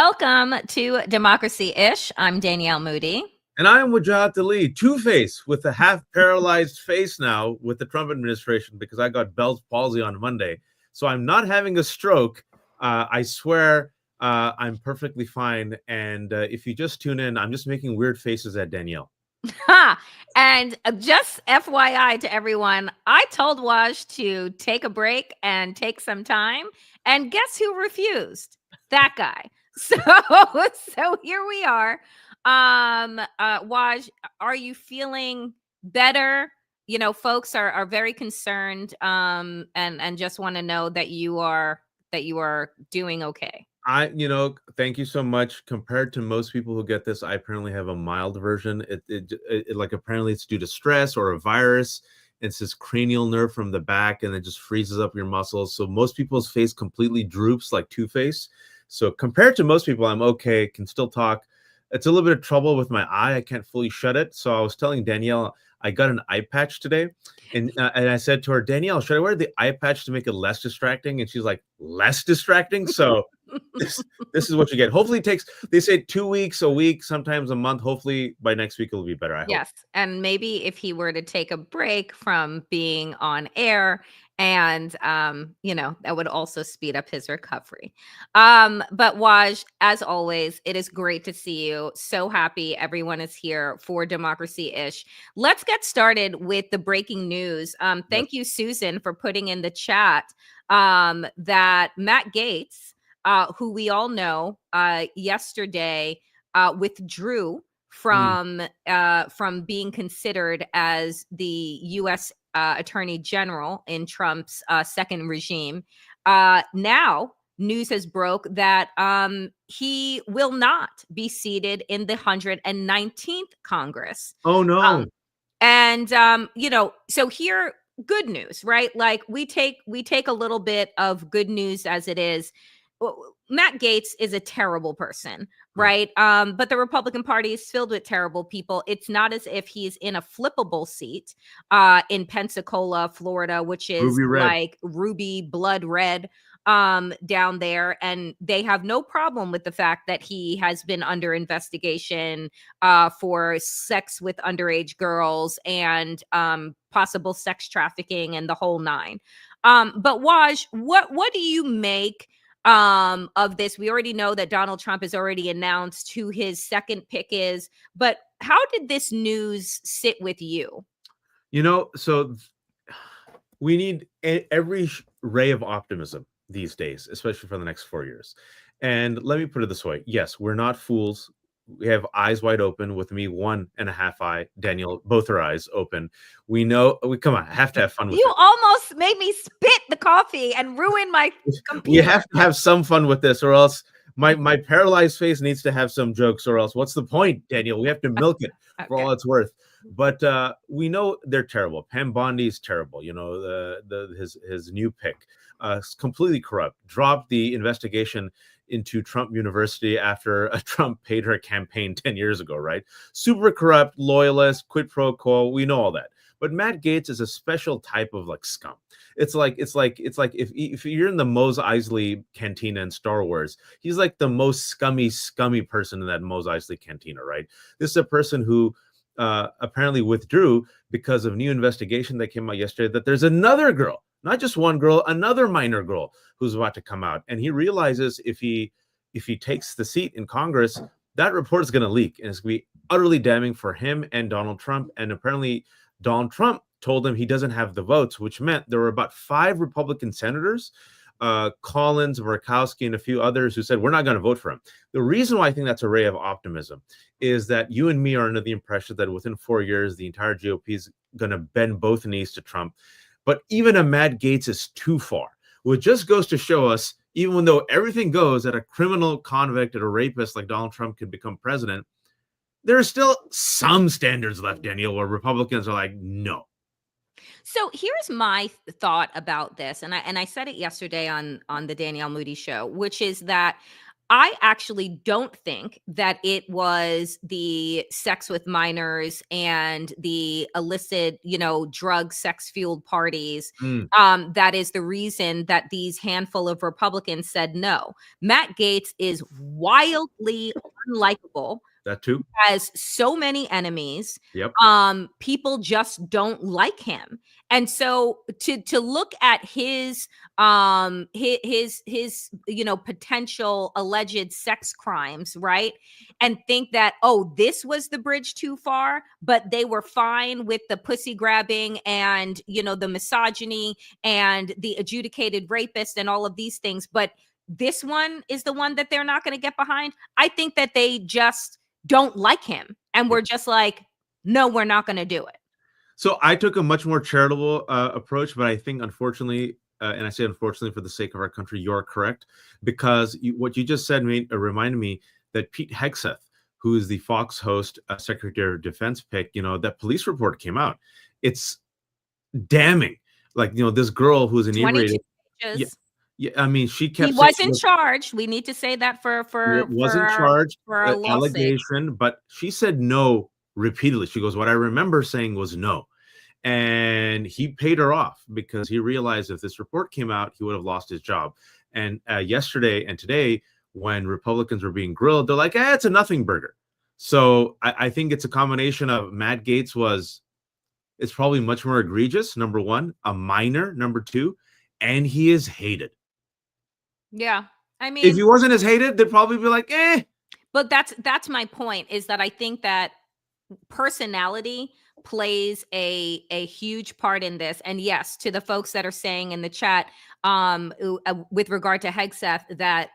Welcome to Democracy-ish. I'm Danielle Moodie. And I am Wajahat, Two-Face, with a half-paralyzed face now with the Trump administration because I got Bell's palsy on Monday. So I'm not having a stroke. I swear I'm perfectly fine. And if you just tune in, I'm just making weird faces at Danielle. And just FYI to everyone, I told Waj to take a break and take some time. And guess who refused? That guy. So here we are. Waj, are you feeling better? You know, folks are very concerned and just want to know that you are doing okay. Thank you so much. Compared to most people who get this, I apparently have a mild version. Apparently it's due to stress or a virus. It's this cranial nerve from the back, and it just freezes up your muscles. So most people's face completely droops like Two-Face. So compared to most people, I'm okay, can still talk. It's a little bit of trouble with my eye. I can't fully shut it. So I was telling Danielle, I got an eye patch today. And I said to her, Danielle, should I wear the eye patch to make it less distracting? And she's like, less distracting? So this is what you get. Hopefully it takes, they say 2 weeks, a week, sometimes a month. Hopefully by next week it'll be better. I hope. Yes. And maybe if he were to take a break from being on air, and that would also speed up his recovery. But Waj, as always, it is great to see you. So happy everyone is here for Democracy-ish. Let's get started with the breaking news. Thank you, Susan, for putting in the chat that Matt Gaetz, who we all know yesterday withdrew from being considered as the U.S. Attorney General in Trump's second regime. Now, news has broke that he will not be seated in the 119th Congress. Oh, no. So here, good news, right? Like we take a little bit of good news as it is. Matt Gaetz is a terrible person, right? But the Republican Party is filled with terrible people. It's not as if he's in a flippable seat in Pensacola, Florida, which is like ruby blood red down there. And they have no problem with the fact that he has been under investigation for sex with underage girls and possible sex trafficking and the whole nine. But Waj, what do you make of this? We already know that Donald Trump has already announced who his second pick is, but how did this news sit with you? So we need every ray of optimism these days, especially for the next 4 years. And let me put it this way. Yes, we're not fools. We have eyes wide open. With me, 1.5 eye. Danielle, both her eyes open. We know. Come on, I have to have fun with you it. Almost made me spit the coffee and ruin my computer. We have to have some fun with this, or else my paralyzed face needs to have some jokes, or else what's the point, Danielle? We have to milk it for all it's worth. But we know they're terrible. Pam Bondi's terrible. His new pick, completely corrupt. Dropped the investigation into Trump University after Trump paid her campaign 10 years ago, right? Super corrupt, loyalist, quid pro quo. We know all that. But Matt Gaetz is a special type of like scum. It's like if you're in the Mos Eisley cantina in Star Wars, he's like the most scummy person in that Mos Eisley cantina, right? This is a person who apparently withdrew because of new investigation that came out yesterday that there's another girl, not just one girl, another minor girl who's about to come out. And he realizes if he takes the seat in Congress, that report is going to leak, and it's going to be utterly damning for him and Donald Trump. And apparently Donald Trump told him he doesn't have the votes, which meant there were about 5 Republican senators, Collins, Murkowski, and a few others who said, we're not going to vote for him. The reason why I think that's a ray of optimism is that you and me are under the impression that within 4 years, the entire GOP is going to bend both knees to Trump. But even a Matt Gaetz is too far, which just goes to show us, even though everything goes that a criminal convict and a rapist like Donald Trump can become president, there are still some standards left, Danielle, where Republicans are like, no. So here's my thought about this, and I said it yesterday on the Danielle Moodie show, which is that I actually don't think that it was the sex with minors and the illicit, drug sex fueled parties. Mm, That is the reason that these handful of Republicans said no. Matt Gaetz is wildly unlikable, that too. has so many enemies. Yep. People just don't like him. And so to look at his potential alleged sex crimes, right? And think that, oh, this was the bridge too far, but they were fine with the pussy grabbing and, the misogyny and the adjudicated rapist and all of these things. But this one is the one that they're not going to get behind. I think that they just don't like him. And we're just like, no, we're not going to do it. So I took a much more charitable approach, but I think, unfortunately, and I say unfortunately for the sake of our country, you're correct, because what you just said reminded me that Pete Hegseth, who is the Fox host, Secretary of Defense pick, that police report came out. It's damning. Like, this girl who's inebriated. 22 pages. Yeah, I mean, she kept. He wasn't charged. We need to say that wasn't charged for a lawsuit. Allegation, but she said no repeatedly. She goes, "What I remember saying was no," and he paid her off because he realized if this report came out, he would have lost his job. And yesterday and today, when Republicans were being grilled, they're like, "It's a nothing burger." So I think it's a combination of Matt Gaetz it's probably much more egregious. Number one, a minor. Number two, and he is hated. Yeah. I mean, if he wasn't as hated, they'd probably be like, eh. But that's my point, is that I think that personality plays a huge part in this. And yes, to the folks that are saying in the chat, with regard to Hegseth, that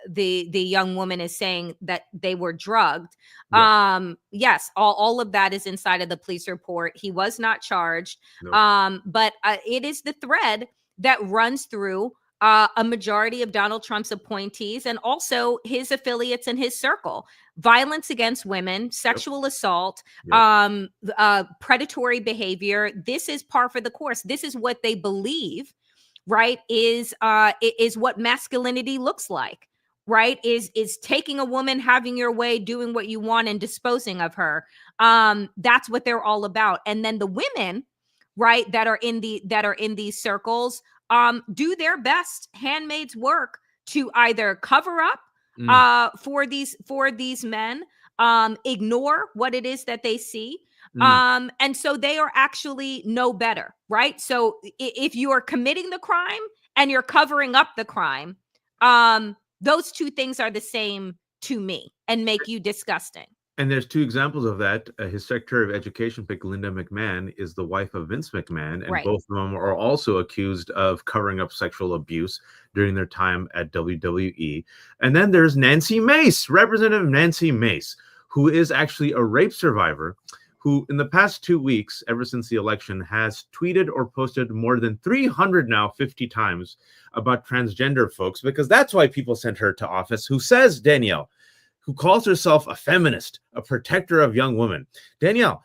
the young woman is saying that they were drugged. Yeah. Yes, all of that is inside of the police report. He was not charged. Nope. But it is the thread that runs through a majority of Donald Trump's appointees and also his affiliates in his circle. Violence against women, sexual assault, predatory behavior. This is par for the course. This is what they believe, right? Is what masculinity looks like, right? Is taking a woman, having your way, doing what you want, and disposing of her. That's what they're all about. And then the women, right, that are in these circles, do their best handmaid's work to either cover up for these men, ignore what it is that they see. And so they are actually no better, right? So if you are committing the crime and you're covering up the crime, those two things are the same to me and make you disgusting. And there's two examples of that. His Secretary of Education pick, Linda McMahon, is the wife of Vince McMahon, and right. Both of them are also accused of covering up sexual abuse during their time at WWE. And then there's Nancy Mace, Representative Nancy Mace, who is actually a rape survivor, who in the past 2 weeks, ever since the election, has tweeted or posted more than 350 times about transgender folks, because that's why people sent her to office, who says, Danielle, who calls herself a feminist, a protector of young women. Danielle,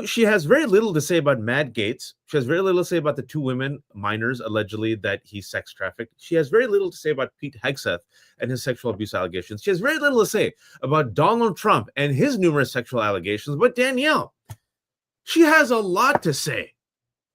she has very little to say about Matt Gaetz. She has very little to say about the two women, minors, allegedly, that he sex trafficked. She has very little to say about Pete Hegseth and his sexual abuse allegations. She has very little to say about Donald Trump and his numerous sexual allegations. But Danielle, she has a lot to say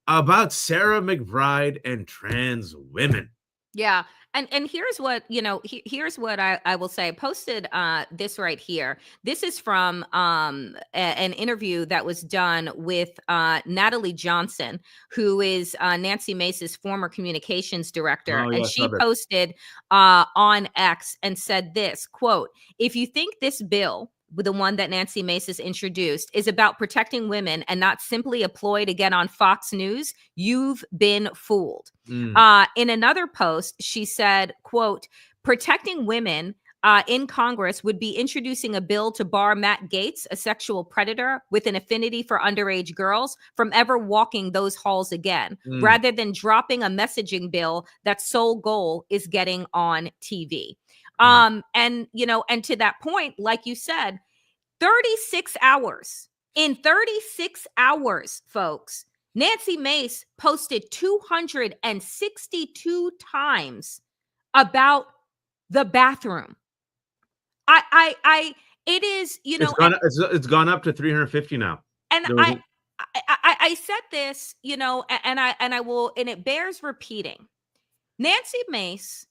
about Sarah McBride and trans women. Yeah. And here's what, here's what I will say. I posted this right here. This is from an interview that was done with Natalie Johnson, who is Nancy Mace's former communications director. Oh, and she posted on X and said this, quote, "If you think this bill, the one that Nancy Mace has introduced, is about protecting women and not simply a ploy to get on Fox News, you've been fooled." In another post, she said, quote, "Protecting women in Congress would be introducing a bill to bar Matt Gaetz, a sexual predator with an affinity for underage girls, from ever walking those halls again, rather than dropping a messaging bill that sole goal is getting on TV." And to that point, like you said, 36 hours. In 36 hours, folks, Nancy Mace posted 262 times about the bathroom. it is, It's gone up to 350 now. and There was I said this, and I will, and it bears repeating. Nancy Mace,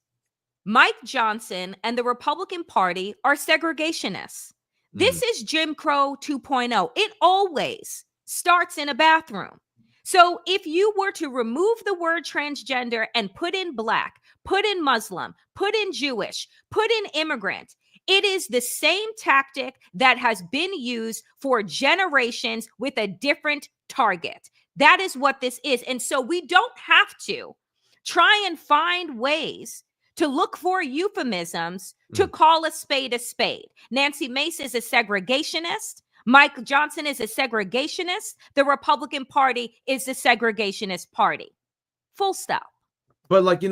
Mike Johnson, and the Republican Party are segregationists. This is Jim Crow 2.0. It always starts in a bathroom. So if you were to remove the word transgender and put in Black, put in Muslim, put in Jewish, put in immigrant, it is the same tactic that has been used for generations with a different target. That is what this is. And so we don't have to try and find ways to look for euphemisms to call a spade a spade. Nancy Mace is a segregationist. Mike Johnson is a segregationist. The Republican Party is the segregationist party. Full stop. But like,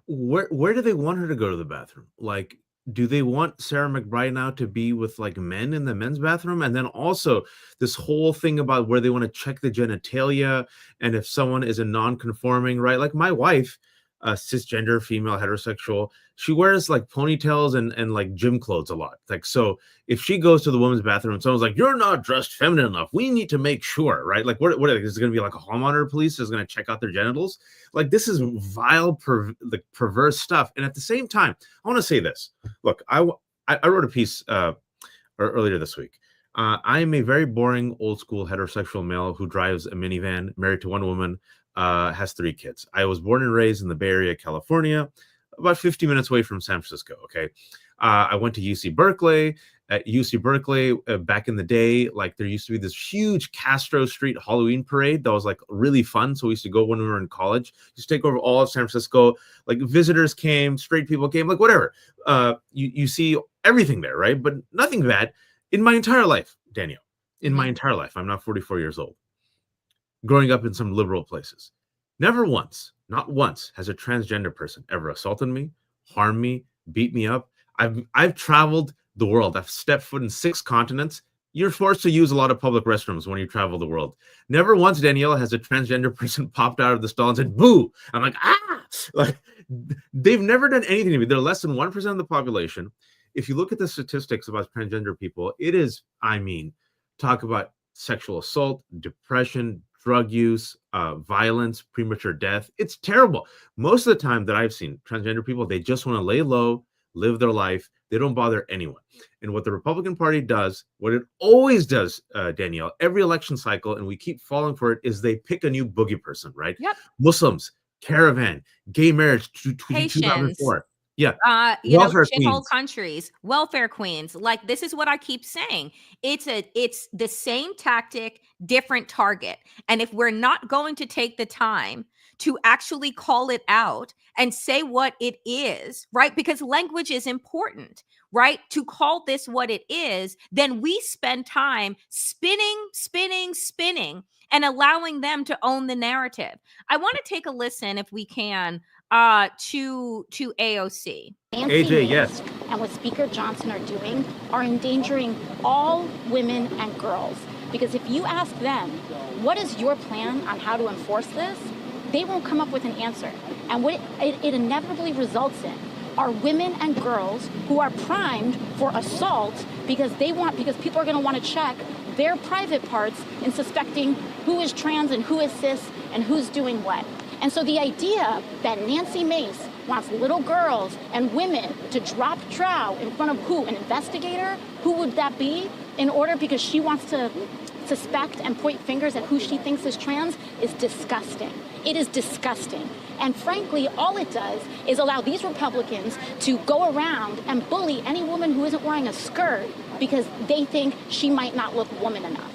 where do they want her to go to the bathroom? Like, do they want Sarah McBride now to be with like men in the men's bathroom? And then also this whole thing about where they want to check the genitalia and if someone is a non-conforming, right? Like my wife, cisgender, female, heterosexual, she wears like ponytails and like gym clothes a lot. Like, so if she goes to the women's bathroom and someone's like, you're not dressed feminine enough, we need to make sure, right? Like, what is it going to be like a hall monitor police is going to check out their genitals? Like, this is vile, perverse stuff. And at the same time, I want to say this. Look, I wrote a piece earlier this week. I am a very boring, old school heterosexual male who drives a minivan, married to one woman, has 3 kids. I was born and raised in the Bay Area, California, about 50 minutes away from San Francisco. Okay. I went to UC Berkeley. At UC Berkeley, back in the day, like there used to be this huge Castro Street Halloween parade that was like really fun. So we used to go when we were in college. Just take over all of San Francisco. Like visitors came, straight people came, like whatever. You see everything there, right? But nothing bad. In my entire life, Danielle, in my entire life, I'm not 44 years old, growing up in some liberal places, never once, not once, has a transgender person ever assaulted me, harmed me, beat me up. I've traveled the world. I've stepped foot in 6 continents. You're forced to use a lot of public restrooms when you travel the world. Never once, Danielle, has a transgender person popped out of the stall and said, boo. I'm like, ah! Like, they've never done anything to me. They're less than 1% of the population. If you look at the statistics about transgender people, it is, talk about sexual assault, depression, drug use, violence, premature death. It's terrible. Most of the time that I've seen transgender people, they just want to lay low, live their life. They don't bother anyone. And what the Republican Party does, what it always does, Danielle, every election cycle, and we keep falling for it, is they pick a new boogie person, right? Yep. Muslims, caravan, gay marriage, 2004. Yeah. Shithole countries, welfare queens. Like, this is what I keep saying. It's the same tactic, different target. And if we're not going to take the time to actually call it out and say what it is, right? Because language is important, right? To call this what it is, then we spend time spinning, and allowing them to own the narrative. I want to take a listen, if we can, to AOC. AJ, yes. And what Speaker Johnson are doing are endangering all women and girls. Because if you ask them, what is your plan on how to enforce this? They won't come up with an answer. And what it inevitably results in are women and girls who are primed for assault because people are going to want to check their private parts in suspecting who is trans and who is cis and who's doing what. And so the idea that Nancy Mace wants little girls and women to drop trow in front of who? An investigator? Who would that be? In order, because she wants to suspect and point fingers at who she thinks is trans, is disgusting. It is disgusting. And frankly, all it does is allow these Republicans to go around and bully any woman who isn't wearing a skirt because they think she might not look woman enough.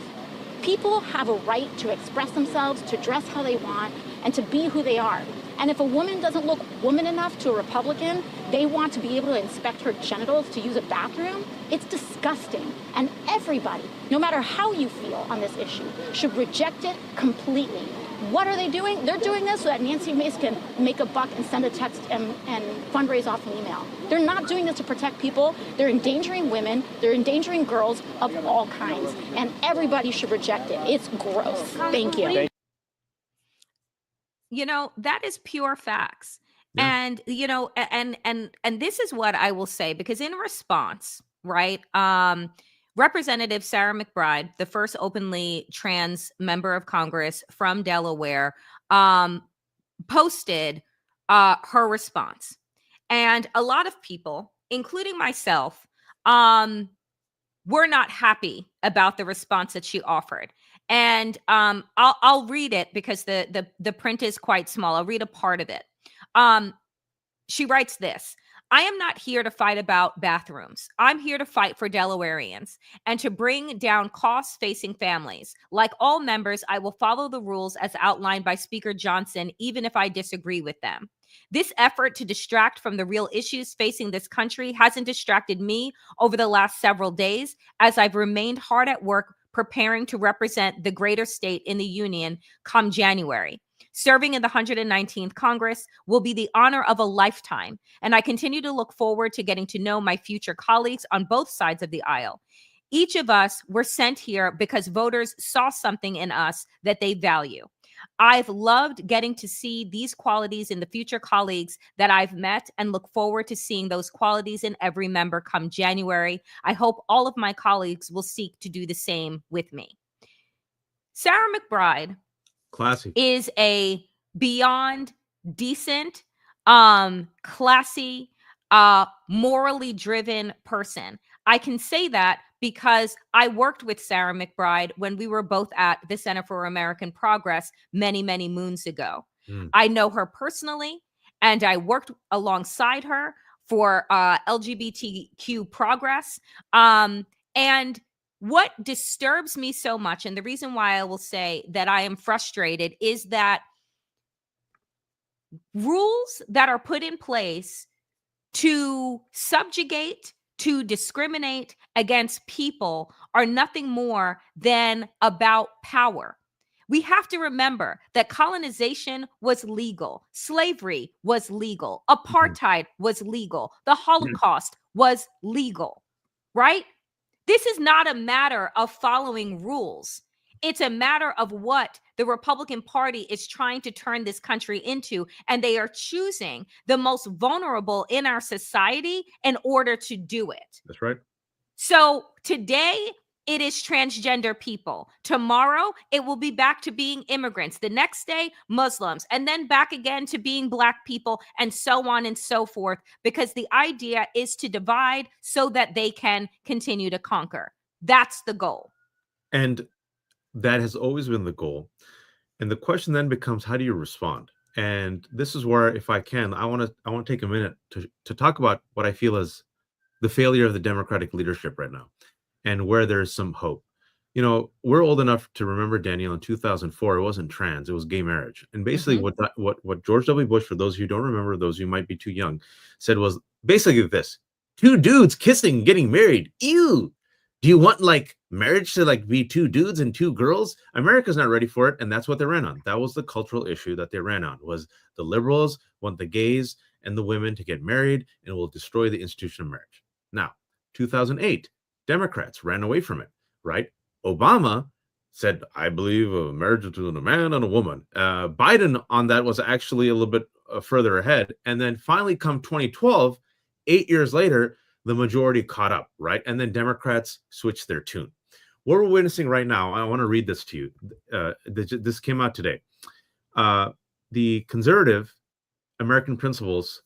People have a right to express themselves, to dress how they want, and to be who they are. And if a woman doesn't look woman enough to a Republican, they want to be able to inspect her genitals to use a bathroom. It's disgusting. And everybody, no matter how you feel on this issue, should reject it completely. What are they doing? They're doing this so that Nancy Mace can make a buck and send a text and fundraise off an email. They're not doing this to protect people. They're endangering women. They're endangering girls of all kinds. And everybody should reject it. It's gross. Thank you. You know, that is pure facts. Yeah. And and this is what I will say, because in response, right, Representative Sarah McBride, the first openly trans member of Congress from Delaware, posted her response. And a lot of people, including myself, were not happy about the response that she offered. And I'll read it because the print is quite small. I'll read a part of it. She writes this: I am not here to fight about bathrooms. I'm here to fight for Delawareans and to bring down costs facing families. Like all members, I will follow the rules as outlined by Speaker Johnson, even if I disagree with them. This effort to distract from the real issues facing this country hasn't distracted me over the last several days, as I've remained hard at work preparing to represent the greater state in the union come January. Serving in the 119th Congress will be the honor of a lifetime, and I continue to look forward to getting to know my future colleagues on both sides of the aisle. Each of us were sent here because voters saw something in us that they value. I've loved getting to see these qualities in the future colleagues that I've met and look forward to seeing those qualities in every member come January. I hope all of my colleagues will seek to do the same with me. Sarah McBride Classy. is a beyond decent, classy, morally driven person. I can say that because I worked with Sarah McBride when we were both at the Center for American Progress many, many moons ago. I know her personally, and I worked alongside her for LGBTQ progress. And what disturbs me so much, and the reason why I will say that I am frustrated, is that rules that are put in place to subjugate, to discriminate against people are nothing more than about power. We have to remember that colonization was legal, slavery was legal, apartheid was legal, the Holocaust was legal, right? This is not a matter of following rules. It's a matter of what the Republican Party is trying to turn this country into, and they are choosing the most vulnerable in our society in order to do it. That's right. So today, it is transgender people. Tomorrow, it will be back to being immigrants. The next day, Muslims, and then back again to being Black people, and so on and so forth, because the idea is to divide so that they can continue to conquer. That's the goal. And that has always been the goal. And the question then becomes, how do you respond? And this is where, if I can, I want to take a minute to talk about what I feel is the failure of the Democratic leadership right now, and where there's some hope. You know, we're old enough to remember, Danielle, in 2004, it wasn't trans, it was gay marriage. And basically what George W. Bush, for those of you who don't remember, those who might be too young, said was basically this: two dudes kissing, getting married. Ew. Do you want like marriage to like be two dudes and two girls? America's not ready for it. And that's what they ran on. That was the cultural issue that they ran on, was the liberals want the gays and the women to get married, and will destroy the institution of marriage. Now, 2008, Democrats ran away from it, right? Obama said, I believe a marriage between a man and a woman. Biden on that was actually a little bit further ahead. And then finally come 2012, 8 years later, the majority caught up, right? And then Democrats switched their tune. What we're witnessing right now, I want to read this to you. This came out today. The conservative American Principles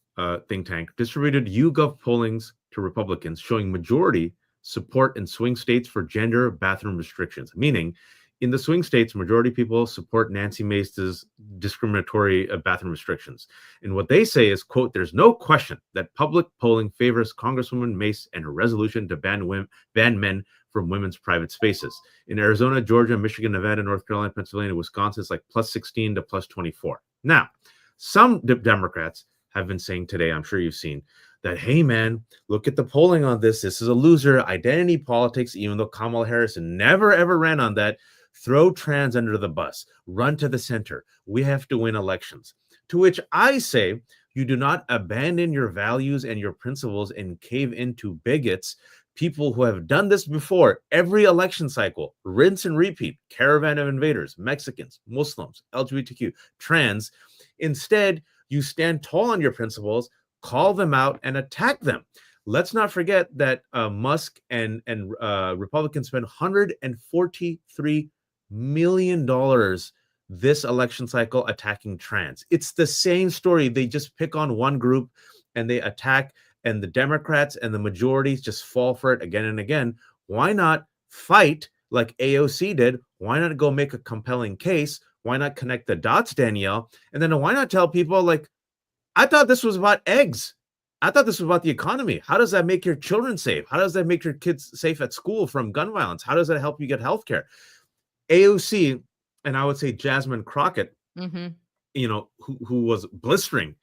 think tank distributed YouGov pollings to Republicans showing majority support in swing states for gender bathroom restrictions, meaning in the swing states, majority people support Nancy Mace's discriminatory bathroom restrictions. And what they say is, quote, there's no question that public polling favors Congresswoman Mace and her resolution to ban men from women's private spaces. In Arizona, Georgia, Michigan, Nevada, North Carolina, Pennsylvania, Wisconsin, it's like plus 16 to plus 24. Now, some Democrats have been saying today, I'm sure you've seen, that, hey, man, look at the polling on this. This is a loser. Identity politics, even though Kamala Harris never, ever ran on that. Throw trans under the bus. Run to the center. We have to win elections. To which I say, you do not abandon your values and your principles and cave into bigots, people who have done this before every election cycle, rinse and repeat, caravan of invaders, Mexicans, Muslims, LGBTQ, trans. Instead, You stand tall on your principles, call them out, and attack them. Let's not forget that Musk and Republicans spent $143 million this election cycle attacking trans. It's the same story. They just pick on one group and they attack, and the Democrats and the majorities just fall for it again and again. Why not fight like AOC did? Why not go make a compelling case? Why not connect the dots, Danielle? And then why not tell people, like, I thought this was about eggs. I thought this was about the economy. How does that make your children safe? How does that make your kids safe at school from gun violence? How does that help you get healthcare? AOC, and I would say Jasmine Crockett, who was blistering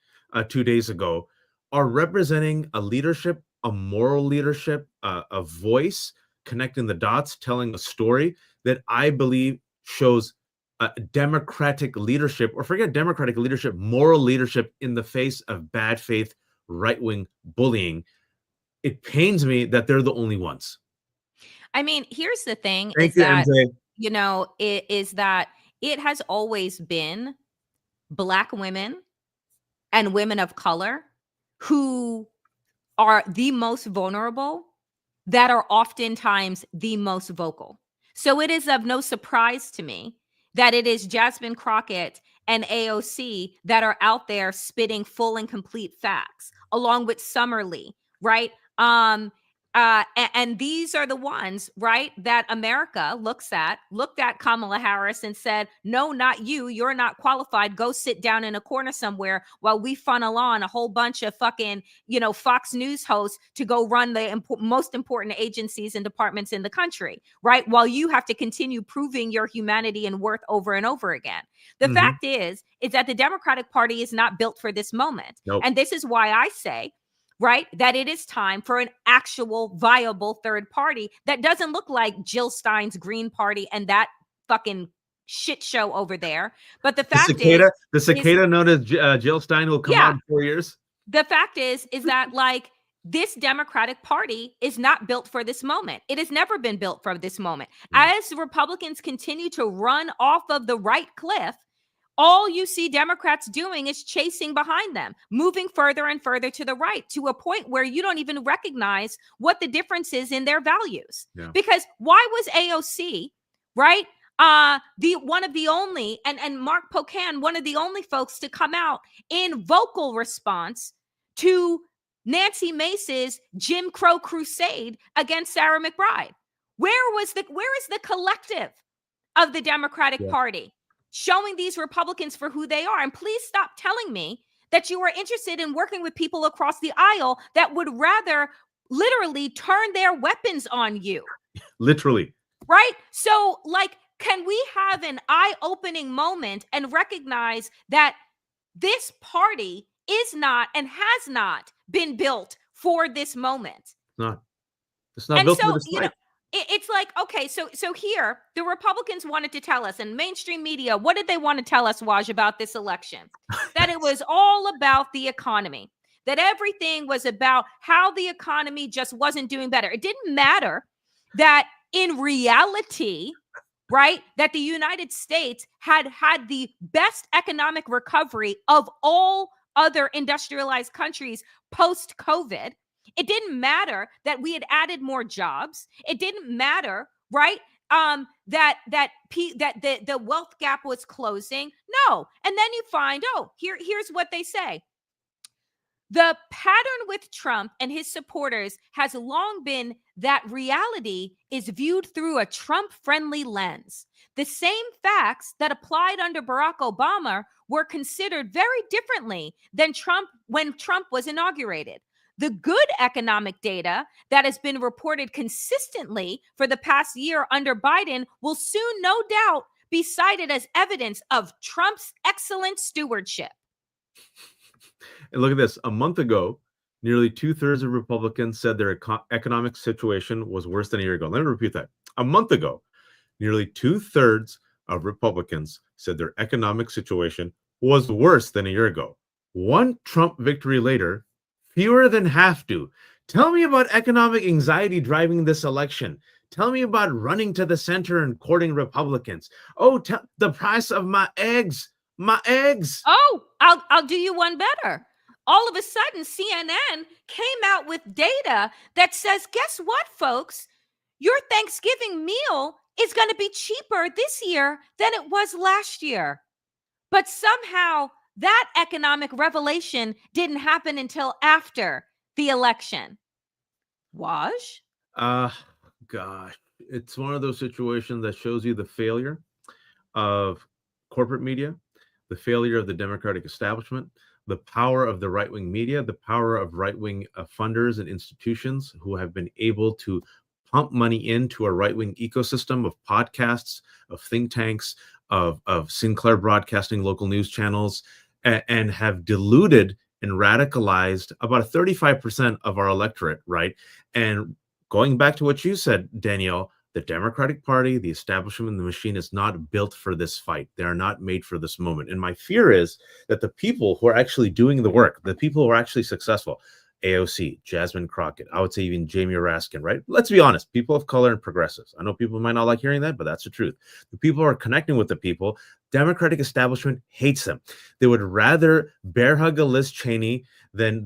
2 days ago, are representing a leadership, a moral leadership, a voice, connecting the dots, telling a story that I believe shows democratic leadership, or forget democratic leadership, moral leadership in the face of bad faith right-wing bullying. It pains me that they're the only ones. I mean, here's the thing. Thank you, MJ. It is that it has always been Black women and women of color who are the most vulnerable that are oftentimes the most vocal. So it is of no surprise to me that it is Jasmine Crockett and AOC that are out there spitting full and complete facts, along with Summerlee, right? And these are the ones, right, that America looked at Kamala Harris and said, no, not you. You're not qualified. Go sit down in a corner somewhere while we funnel on a whole bunch of fucking, Fox News hosts to go run the most important agencies and departments in the country, right? While you have to continue proving your humanity and worth over and over again. The fact is that the Democratic Party is not built for this moment. Nope. And this is why I say, right, that it is time for an actual viable third party that doesn't look like Jill Stein's Green Party and that fucking shit show over there. But the fact the cicada known as Jill Stein will come out in 4 years. The fact is that, like, this Democratic Party is not built for this moment. It has never been built for this moment. As Republicans continue to run off of the right cliff, all you see Democrats doing is chasing behind them, moving further and further to the right, to a point where you don't even recognize what the difference is in their values. Yeah. Because why was AOC, right, the one of the only, and Mark Pocan, one of the only folks to come out in vocal response to Nancy Mace's Jim Crow crusade against Sarah McBride? Where is the collective of the Democratic Party showing these Republicans for who they are? And please stop telling me that you are interested in working with people across the aisle that would rather literally turn their weapons on you. Literally. Right? So, like, can we have an eye-opening moment and recognize that this party is not and has not been built for this moment? It's not built for this fight. It's like, okay, so here, the Republicans wanted to tell us, and mainstream media, what did they want to tell us, Waj, about this election? That it was all about the economy, that everything was about how the economy just wasn't doing better. It didn't matter that in reality, right, that the United States had the best economic recovery of all other industrialized countries post-COVID. It didn't matter that we had added more jobs. It didn't matter, right? That the wealth gap was closing. No. And then you find, here's what they say. The pattern with Trump and his supporters has long been that reality is viewed through a Trump-friendly lens. The same facts that applied under Barack Obama were considered very differently than when Trump was inaugurated. The good economic data that has been reported consistently for the past year under Biden will soon, no doubt, be cited as evidence of Trump's excellent stewardship. And look at this. A month ago, nearly 2/3 of Republicans said their economic situation was worse than a year ago. Let me repeat that. A month ago, nearly 2/3 of Republicans said their economic situation was worse than a year ago. One Trump victory later, fewer than half do. Tell me about economic anxiety driving this election. Tell me about running to the center and courting Republicans. Oh, the price of my eggs My eggs. Oh, I'll do you one better. All of a sudden, CNN came out with data that says, guess what, folks? Your Thanksgiving meal is going to be cheaper this year than it was last year. But somehow that economic revelation didn't happen until after the election. Waj? Gosh, it's one of those situations that shows you the failure of corporate media, the failure of the Democratic establishment, the power of the right-wing media, the power of right-wing funders and institutions who have been able to pump money into a right-wing ecosystem of podcasts, of think tanks, of Sinclair Broadcasting local news channels, and have diluted and radicalized about 35% of our electorate, right? And going back to what you said, Danielle, the Democratic Party, the establishment, the machine is not built for this fight. They are not made for this moment. And my fear is that the people who are actually doing the work, the people who are actually successful, AOC, Jasmine Crockett, I would say even Jamie Raskin, right? Let's be honest, people of color and progressives. I know people might not like hearing that, but that's the truth. The people who are connecting with the people, Democratic establishment hates them. They would rather bear hug a Liz Cheney than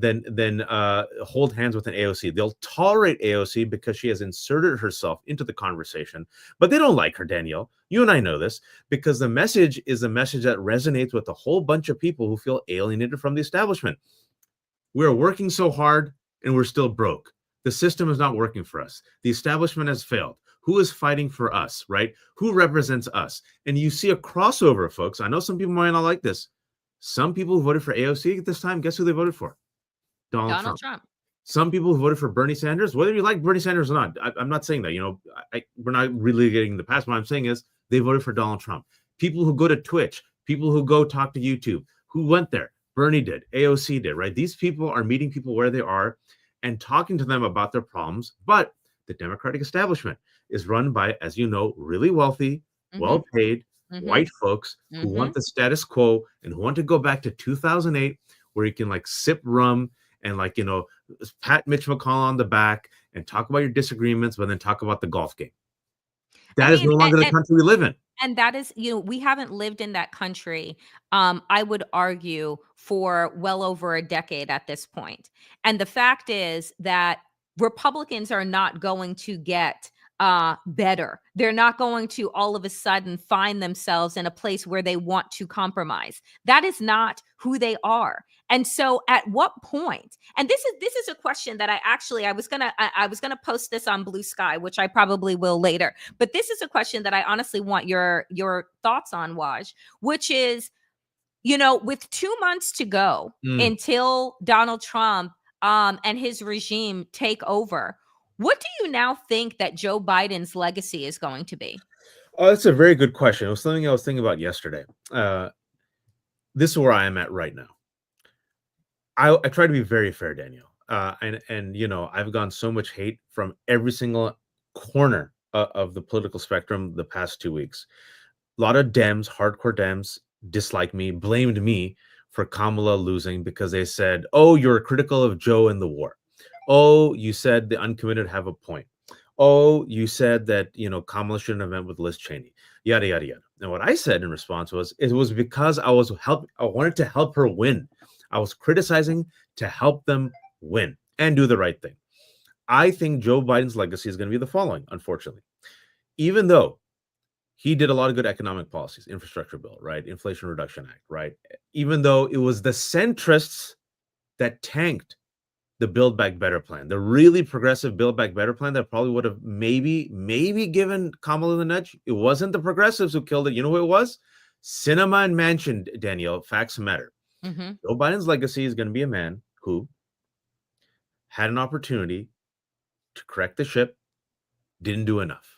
hold hands with an AOC. They'll tolerate AOC because she has inserted herself into the conversation, but they don't like her, Danielle. You and I know this because the message is a message that resonates with a whole bunch of people who feel alienated from the establishment. We're working so hard and we're still broke. The system is not working for us. The establishment has failed. Who is fighting for us, right? Who represents us? And you see a crossover, folks. I know some people might not like this. Some people who voted for AOC at this time, guess who they voted for? Donald Trump. Some people who voted for Bernie Sanders, whether you like Bernie Sanders or not, I'm not saying that, we're not really getting the past. What I'm saying is they voted for Donald Trump. People who go to Twitch, people who go talk to YouTube, who went there? Bernie did, AOC did, right? These people are meeting people where they are and talking to them about their problems. But the Democratic establishment is run by, as you know, really wealthy, well-paid, white folks who want the status quo and who want to go back to 2008, where you can sip rum and pat Mitch McConnell on the back and talk about your disagreements, but then talk about the golf game. That is no longer the country we live in. And that is, we haven't lived in that country, I would argue, for well over a decade at this point. And the fact is that Republicans are not going to get better. They're not going to all of a sudden find themselves in a place where they want to compromise. That is not who they are. And so at what point, and this is a question that I was gonna post this on Blue Sky, which I probably will later, but this is a question that I honestly want your thoughts on, Waj, which is, with 2 months to go until Donald Trump and his regime take over, what do you now think that Joe Biden's legacy is going to be? Oh, that's a very good question. It was something I was thinking about yesterday. This is where I am at right now. I try to be very fair, Danielle. And I've gotten so much hate from every single corner of the political spectrum the past 2 weeks. A lot of Dems, hardcore Dems, dislike me, blamed me for Kamala losing because they said, oh, you're critical of Joe and the war. Oh, you said the uncommitted have a point. Oh, you said that, Kamala shouldn't have met with Liz Cheney, yada, yada, yada. And what I said in response was, it was because I wanted to help her win. I was criticizing to help them win and do the right thing. I think Joe Biden's legacy is going to be the following, unfortunately. Even though he did a lot of good economic policies, infrastructure bill, right? Inflation Reduction Act, right? Even though it was the centrists that tanked the Build Back Better plan, the really progressive Build Back Better plan that probably would have maybe given Kamala the nudge. It wasn't the progressives who killed it. You know who it was? Cinema and Manchin, Danielle. Facts matter. Joe Biden's legacy is going to be a man who had an opportunity to correct the ship, didn't do enough.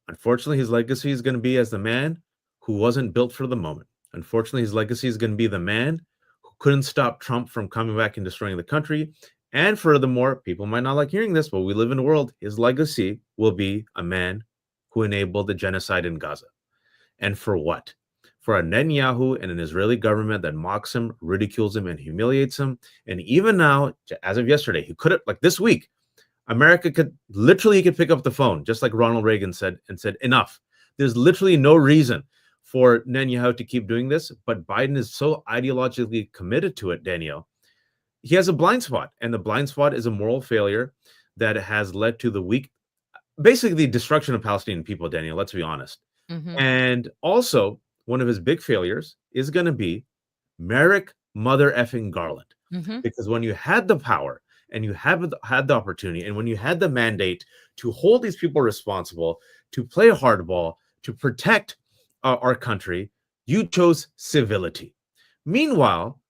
Unfortunately, his legacy is going to be as the man who wasn't built for the moment. Unfortunately, his legacy is going to be the man who couldn't stop Trump from coming back and destroying the country. And furthermore, people might not like hearing this, but we live in a world. His legacy will be a man who enabled the genocide in Gaza. And for what? For a Netanyahu and an Israeli government that mocks him, ridicules him, and humiliates him. And even now, as of yesterday, he could have, this week, America could pick up the phone, just like Ronald Reagan said, and said, enough. There's literally no reason for Netanyahu to keep doing this, but Biden is so ideologically committed to it, Danielle. He has a blind spot, and the blind spot is a moral failure that has led to basically the destruction of Palestinian people, Danielle, let's be honest. Mm-hmm. And also, one of his big failures is going to be Merrick mother effing Garland. Mm-hmm. Because when you had the power and you had the opportunity, and when you had the mandate to hold these people responsible, to play hardball, to protect our country, you chose civility. Meanwhile,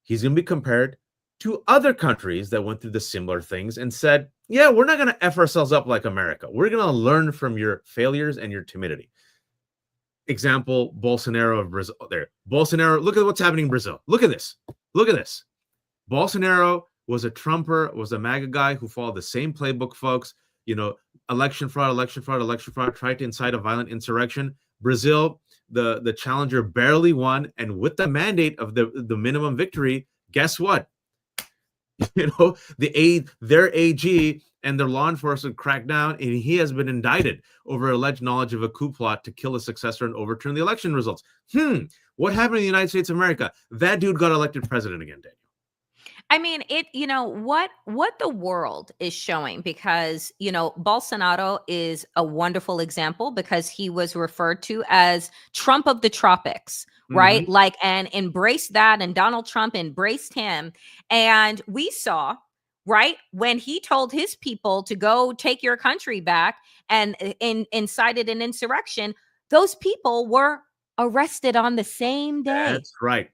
he's going to be compared to other countries that went through the similar things and said, yeah, we're not going to F ourselves up like America. We're going to learn from your failures and your timidity. Example, Bolsonaro of Brazil. There, Bolsonaro, look at what's happening in Brazil. Look at this. Look at this. Bolsonaro was a Trumper, was a MAGA guy who followed the same playbook, folks. Election fraud, tried to incite a violent insurrection. Brazil, the challenger barely won, and with the mandate of the minimum victory, guess what? Their AG and their law enforcement cracked down, and he has been indicted over alleged knowledge of a coup plot to kill his successor and overturn the election results. What happened in the United States of America? That dude got elected president again, Daniel. I mean, what the world is showing, because, Bolsonaro is a wonderful example because he was referred to as Trump of the tropics, right? Mm-hmm. And embraced that, and Donald Trump embraced him. And we saw, right, when he told his people to go take your country back and incited an insurrection, those people were arrested on the same day. That's right.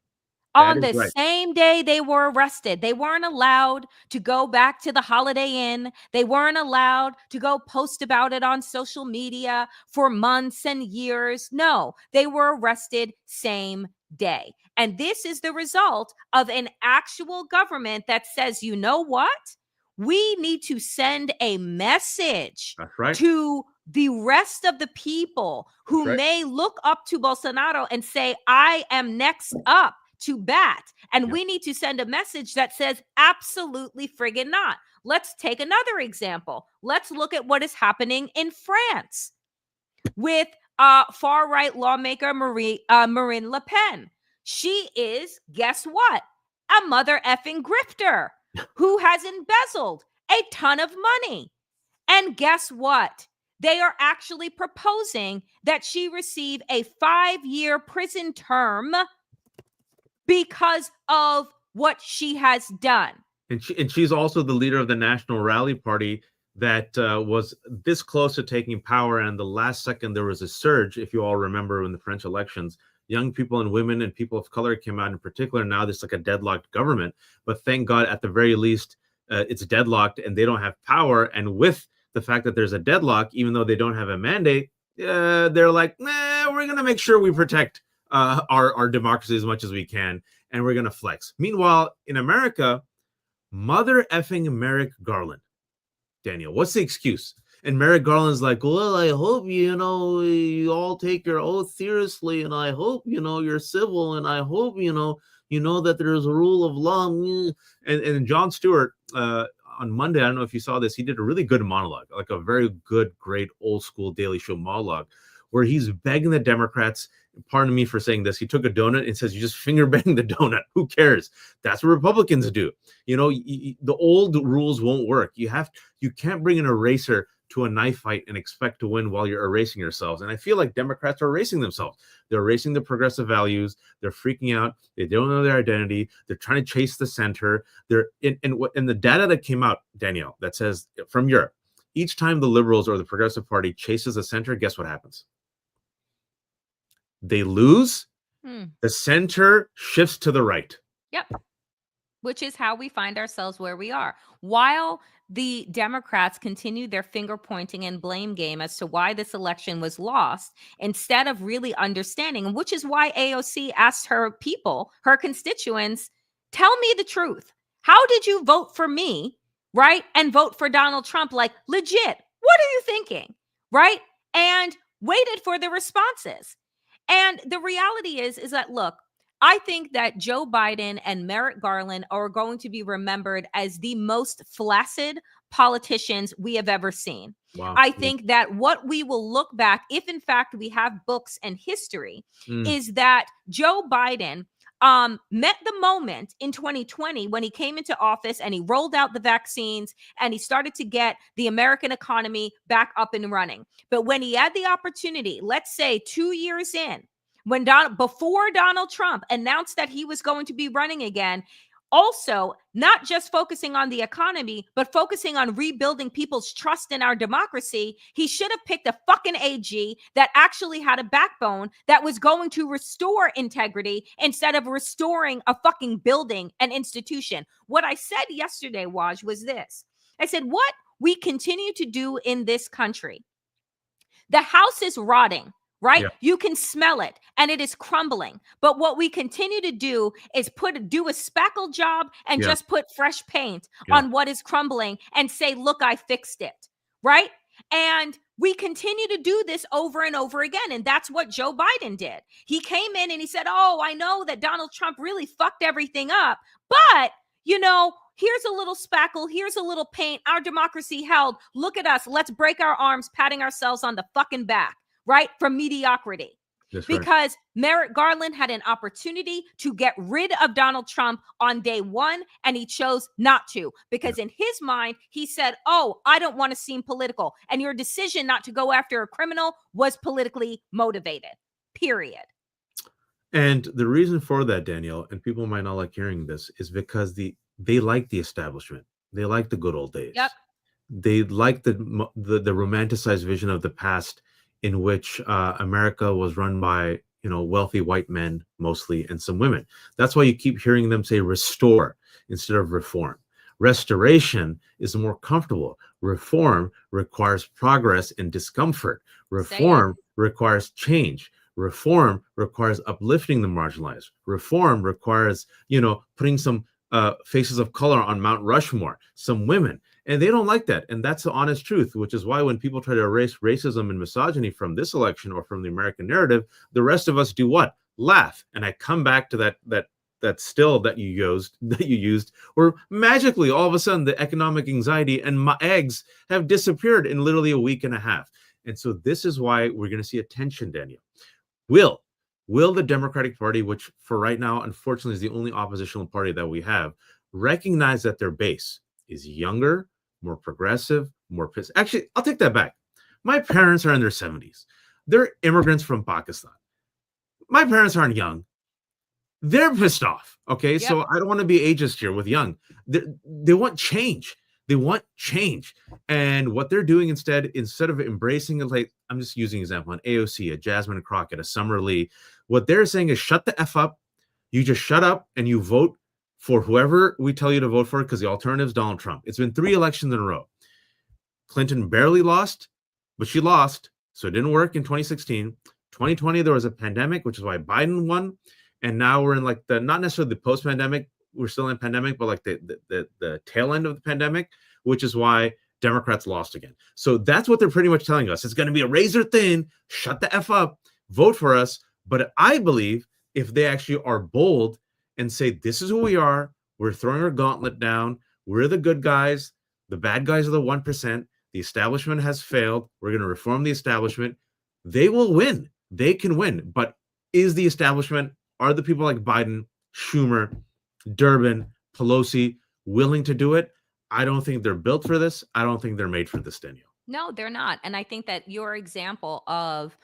On the same day they were arrested. They weren't allowed to go back to the Holiday Inn. They weren't allowed to go post about it on social media for months and years. No, they were arrested same day. And this is the result of an actual government that says, you know what? We need to send a message to the rest of the people who may look up to Bolsonaro and say, I am next up to bat. And we need to send a message that says, absolutely friggin' not. Let's take another example. Let's look at what is happening in France with far-right lawmaker Marine Le Pen. She is, guess what? A mother effing grifter who has embezzled a ton of money. And guess what? They are actually proposing that she receive a 5-year prison term because of what she has done. And she's also the leader of the National Rally Party that was this close to taking power. And the last second, there was a surge, if you all remember, in the French elections. Young people and women and people of color came out in particular. Now there's like a deadlocked government. But thank God, at the very least, it's deadlocked and they don't have power. And with the fact that there's a deadlock, even though they don't have a mandate, they're like, nah, we're going to make sure we protect our democracy as much as we can, and we're going to flex. Meanwhile, in America, mother effing Merrick Garland. Daniel, what's the excuse? And Merrick Garland's like, well, I hope, you all take your oath seriously, and I hope, you're civil, and I hope, that there's a rule of law. And Jon Stewart, on Monday, I don't know if you saw this, he did a really good monologue, like a very good, great old school Daily Show monologue, where he's begging the Democrats. Pardon me for saying this. He took a donut and says, you just finger bang the donut. Who cares? That's what Republicans do. The old rules won't work. You can't bring an eraser to a knife fight and expect to win while you're erasing yourselves. And I feel like Democrats are erasing themselves. They're erasing the progressive values. They're freaking out. They don't know their identity. They're trying to chase the center. They're in the data that came out, Danielle, that says from Europe, each time the liberals or the Progressive Party chases the center, guess what happens? They lose. The center shifts to the right. Yep. Which is how we find ourselves where we are. While the Democrats continue their finger pointing and blame game as to why this election was lost, instead of really understanding, which is why AOC asked her people, her constituents, tell me the truth. How did you vote for me, right? And vote for Donald Trump? Like, legit, what are you thinking, right? And waited for the responses. And the reality is that, look, I think that Joe Biden and Merrick Garland are going to be remembered as the most flaccid politicians we have ever seen. Wow. I think that what we will look back, if in fact we have books and history, is that Joe Biden met the moment in 2020 when he came into office and he rolled out the vaccines and he started to get the American economy back up and running. But when he had the opportunity, let's say 2 years in, when before Donald Trump announced that he was going to be running again, also not just focusing on the economy, but focusing on rebuilding people's trust in our democracy, he should have picked a fucking AG that actually had a backbone that was going to restore integrity instead of restoring a fucking building and institution. What I said yesterday, Waj, was this. I said, what we continue to do in this country, the house is rotting. Right? Yeah. You can smell it and it is crumbling. But what we continue to do is do a spackle job and just put fresh paint on what is crumbling and say, look, I fixed it. Right? And we continue to do this over and over again. And that's what Joe Biden did. He came in and he said, oh, I know that Donald Trump really fucked everything up. But, you know, here's a little spackle. Here's a little paint. Our democracy held. Look at us. Let's break our arms, patting ourselves on the fucking back. Right? From mediocrity. That's because right. Merrick Garland had an opportunity to get rid of Donald Trump on day one, and he chose not to. Because in his mind, he said, oh, I don't want to seem political. And your decision not to go after a criminal was politically motivated. Period. And the reason for that, Danielle, and people might not like hearing this, is because they like the establishment. They like the good old days. Yep. They like the romanticized vision of the past, in which America was run by, wealthy white men mostly and some women. That's why you keep hearing them say restore instead of reform. Restoration is more comfortable. Reform requires progress and discomfort. Reform requires change. Reform requires uplifting the marginalized. Reform requires, putting some faces of color on Mount Rushmore, some women. And they don't like that. And that's the honest truth, which is why when people try to erase racism and misogyny from this election or from the American narrative, the rest of us do what? Laugh. And I come back to that still that you used, where magically all of a sudden the economic anxiety and my eggs have disappeared in literally a week and a half. And so this is why we're going to see a tension, Danielle. Will the Democratic Party, which for right now, unfortunately, is the only oppositional party that we have, recognize that their base is younger, more progressive, more pissed? Actually, I'll take that back. My parents are in their 70s. They're immigrants from Pakistan. My parents aren't young. They're pissed off. Okay, yep. So I don't want to be ageist here with young. They want change. They want change. And what they're doing instead of embracing it, like I'm just using an example, an AOC, a Jasmine Crockett, a Summer Lee, what they're saying is shut the F up. You just shut up and you vote for whoever we tell you to vote for, because the alternative is Donald Trump. It's been 3 elections in a row. Clinton barely lost, but she lost. So it didn't work in 2016. 2020, there was a pandemic, which is why Biden won. And now we're in like not necessarily the post-pandemic, we're still in pandemic, but like the tail end of the pandemic, which is why Democrats lost again. So that's what they're pretty much telling us. It's going to be a razor thin, shut the F up, vote for us. But I believe if they actually are bold and say, this is who we are, we're throwing our gauntlet down, we're the good guys, the bad guys are the 1%, the establishment has failed, we're going to reform the establishment, they will win. They can win. But is the establishment, are the people like Biden, Schumer, Durbin, Pelosi willing to do it? I don't think they're built for this. I don't think they're made for this, Danielle. No, they're not. And I think that your example of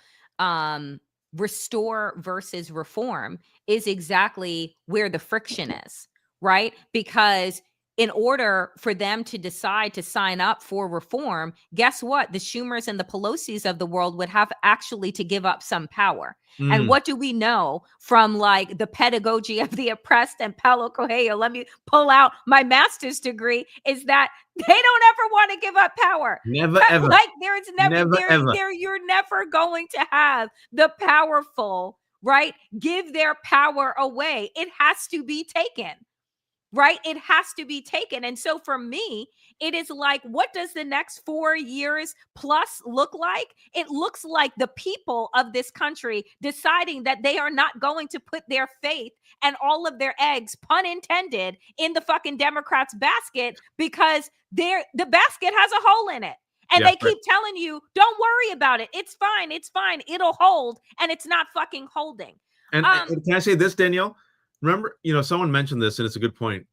restore versus reform is exactly where the friction is, right? Because in order for them to decide to sign up for reform, guess what? The Schumers and the Pelosi's of the world would have actually to give up some power. And what do we know from like the pedagogy of the oppressed and Paulo Coelho? Let me pull out my master's degree, is that they don't ever want to give up power. Never, ever. Like you're never going to have the powerful, right? Give their power away. It has to be taken. right? It has to be taken. And so for me, it is like, what does the next 4 years plus look like? It looks like the people of this country deciding that they are not going to put their faith and all of their eggs, pun intended, in the fucking Democrats' basket, because the basket has a hole in it. And they keep telling you, don't worry about it. It's fine. It's fine. It'll hold. And it's not fucking holding. And can I say this, Danielle? Remember, someone mentioned this, and it's a good point.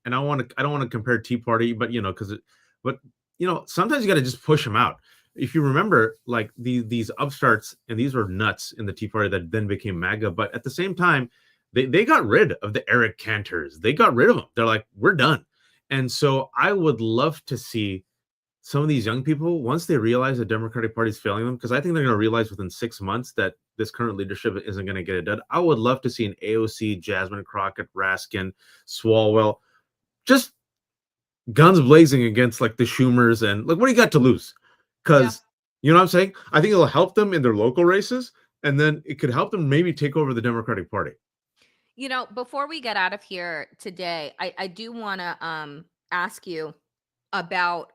And I don't want to compare Tea Party, but sometimes you got to just push them out. If you remember, like these upstarts, and these were nuts in the Tea Party that then became MAGA, but at the same time, they got rid of the Eric Cantors. They got rid of them. They're like, we're done. And so I would love to see some of these young people, once they realize the Democratic Party is failing them, because I think they're going to realize within 6 months that this current leadership isn't going to get it done. I would love to see an AOC, Jasmine Crockett, Raskin, Swalwell, just guns blazing against like the Schumers, and like, what do you got to lose? Because you know what I'm saying? I think it'll help them in their local races, and then it could help them maybe take over the Democratic Party. Before we get out of here today, I do want to ask you about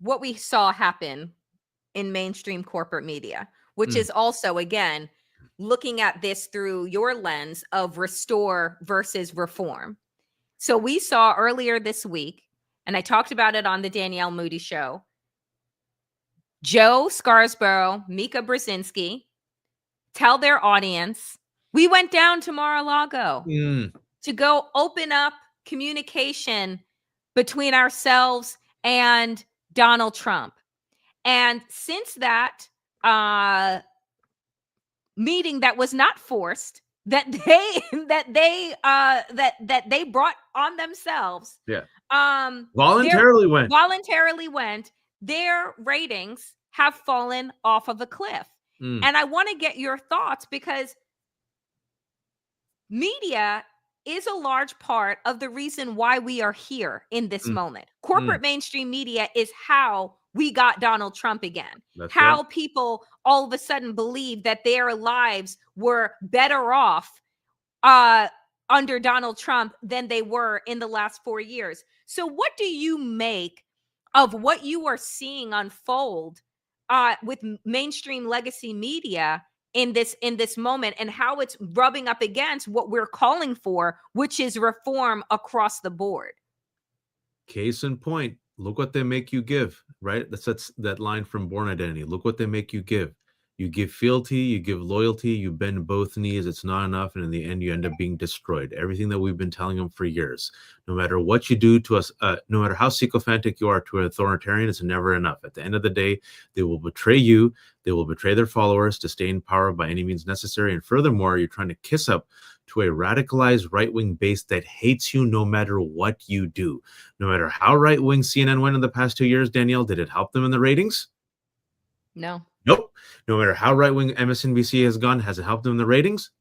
what we saw happen in mainstream corporate media, which is also, again, looking at this through your lens of restore versus reform. So we saw earlier this week, and I talked about it on the Danielle Moodie show, Joe Scarborough, Mika Brzezinski tell their audience, we went down to Mar-a-Lago to go open up communication between ourselves and Donald Trump. And since that meeting that was not forced, that they brought on themselves, voluntarily went, their ratings have fallen off of a cliff. And I want to get your thoughts, because media is a large part of the reason why we are here in this moment. Corporate mainstream media is how we got Donald Trump again. That's how right. people all of a sudden believe that their lives were better off under Donald Trump than they were in the last 4 years. So what do you make of what you are seeing unfold with mainstream legacy media in this moment, and how it's rubbing up against what we're calling for, which is reform across the board? Case in point, look what they make you give, right? That's that line from Born Identity. Look what they make you give. You give fealty, you give loyalty, you bend both knees. It's not enough. And in the end, you end up being destroyed. Everything that we've been telling them for years. No matter what you do to us, no matter how sycophantic you are to an authoritarian, it's never enough. At the end of the day, they will betray you. They will betray their followers to stay in power by any means necessary. And furthermore, you're trying to kiss up to a radicalized right-wing base that hates you no matter what you do. No matter how right-wing CNN went in the past 2 years, Danielle, did it help them in the ratings? No. Nope. No matter how right-wing MSNBC has gone, has it helped them in the ratings?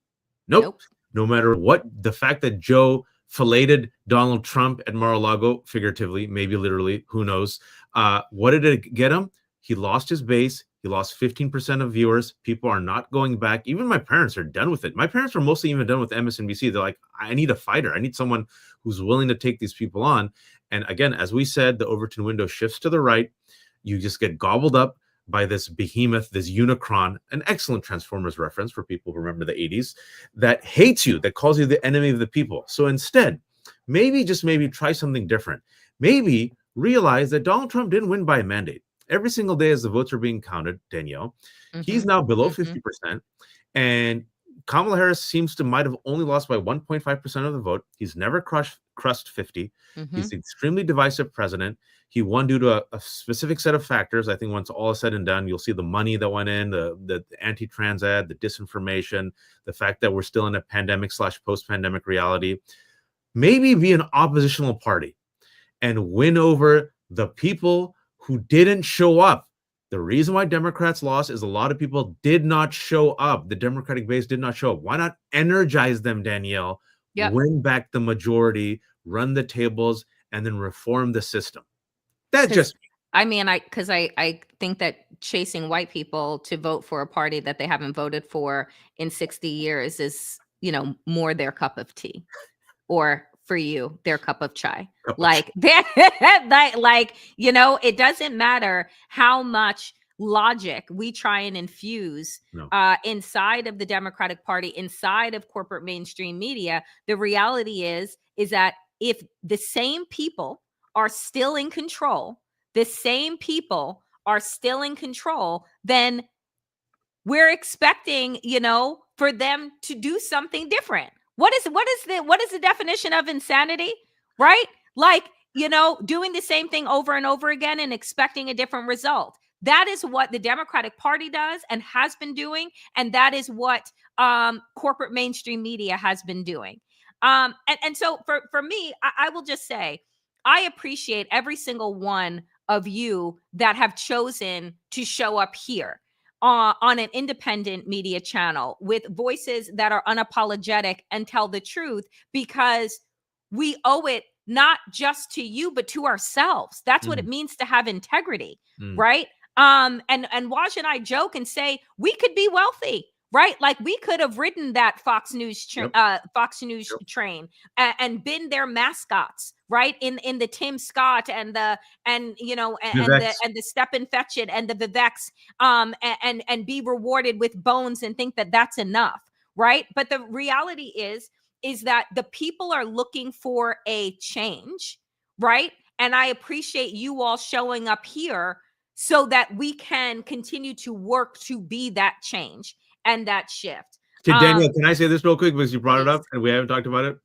Nope. No matter what, the fact that Joe filleted Donald Trump at Mar-a-Lago, figuratively, maybe literally, who knows? What did it get him? He lost his base. He lost 15% of viewers. People are not going back. Even my parents are done with it. My parents were mostly even done with MSNBC. They're like, I need a fighter. I need someone who's willing to take these people on. And again, as we said, the Overton window shifts to the right. You just get gobbled up by this behemoth, this Unicron, an excellent Transformers reference for people who remember the 80s, that hates you, that calls you the enemy of the people. So instead, maybe, just maybe, try something different. Maybe realize that Donald Trump didn't win by a mandate. Every single day as the votes are being counted, Danielle, he's now below 50%. And Kamala Harris might have only lost by 1.5% of the vote. He's never crushed 50. He's an extremely divisive president. He won due to a specific set of factors. I think once all is said and done, you'll see the money that went in, the anti-trans ad, the disinformation, the fact that we're still in a pandemic/post-pandemic reality. Maybe be an oppositional party and win over the people who didn't show up. The reason why Democrats lost is a lot of people did not show up. The Democratic base did not show up. Why not energize them, Danielle? Yep. Win back the majority, run the tables, and then reform the system. That's just... I think that chasing white people to vote for a party that they haven't voted for in 60 years is, more their cup of tea. Or for you their cup of chai. Cup of Like that, like, you know, it doesn't matter how much logic we try and infuse No. inside of the Democratic Party, inside of corporate mainstream media. The reality is that if the same people are still in control, then we're expecting, you know, for them to do something different. What is the definition of insanity, right? Like, you know, doing the same thing over and over again and expecting a different result. That is what the Democratic Party does and has been doing, and that is what corporate mainstream media has been doing. And so for me, I will just say, I appreciate every single one of you that have chosen to show up here on an independent media channel with voices that are unapologetic and tell the truth, because we owe it not just to you, but to ourselves. That's what it means to have integrity, right? And Waj and I joke and say we could be wealthy, right? Like we could have ridden that Fox News train and been their mascots, right? In the Tim Scott and the Stepin Fetchit and the Viveks, and be rewarded with bones and think that that's enough, right? But the reality is that the people are looking for a change, right? And I appreciate you all showing up here so that we can continue to work to be that change and that shift. Okay, Danielle, can I say this real quick because you brought it up and we haven't talked about it?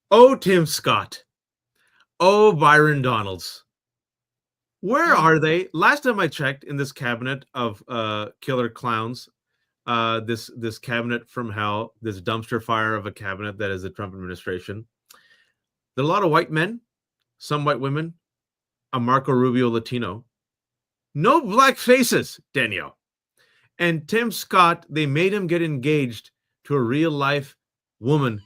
Oh, Tim Scott. Oh, Byron Donalds. Where are they? Last time I checked in this cabinet of killer clowns, this cabinet from hell, this dumpster fire of a cabinet that is the Trump administration, there are a lot of white men, some white women, a Marco Rubio Latino. No black faces, Danielle. And Tim Scott, they made him get engaged to a real life woman.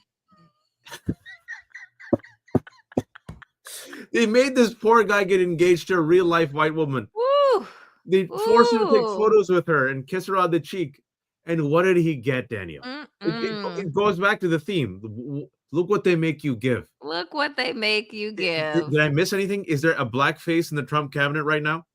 They made this poor guy get engaged to a real life white woman. Woo! They forced him to take photos with her and kiss her on the cheek. And what did he get, Danielle? It goes back to the theme. Look what they make you give. Look what they make you give. Did I miss anything? Is there a black face in the Trump cabinet right now?